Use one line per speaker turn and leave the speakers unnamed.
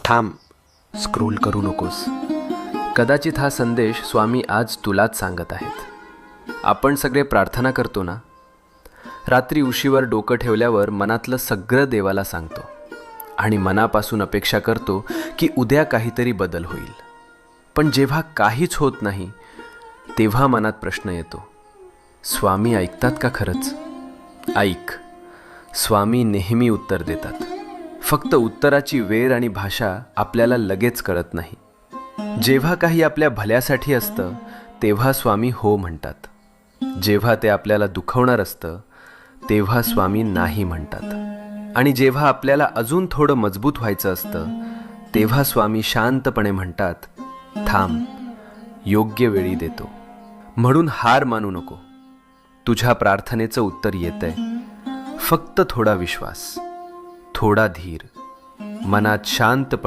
थांब, स्क्रोल करू नकोस. कदाचित हा संदेश स्वामी आज तुलाच सांगत आहेत. आपण सगळे प्रार्थना करतो ना, रात्री उशीवर डोकं ठेवल्यावर मनातलं सगळं देवाला सांगतो आणि मनापासून अपेक्षा करतो की उद्या काहीतरी बदल होईल. पण जेव्हा काहीच होत नाही तेव्हा मनात प्रश्न येतो, स्वामी ऐकतात का खरंच? ऐक, स्वामी नेहमी उत्तर देतात. फक्त उत्तराची वेळ आणि भाषा आपल्याला लगेच कळत नाही. जेव्हा काही आपल्या भल्यासाठी असतं तेव्हा स्वामी हो म्हणतात. जेव्हा ते आपल्याला दुखवणार असतं तेव्हा स्वामी नाही म्हणतात. आणि जेव्हा आपल्याला अजून थोडं मजबूत व्हायचं असतं तेव्हा स्वामी शांतपणे म्हणतात, थांब, योग्य वेळी देतो. म्हणून हार मानू नको. तुझ्या प्रार्थनेचं उत्तर येतंय. फक्त थोडा विश्वास, थोडा धीर, मनात शांतपणे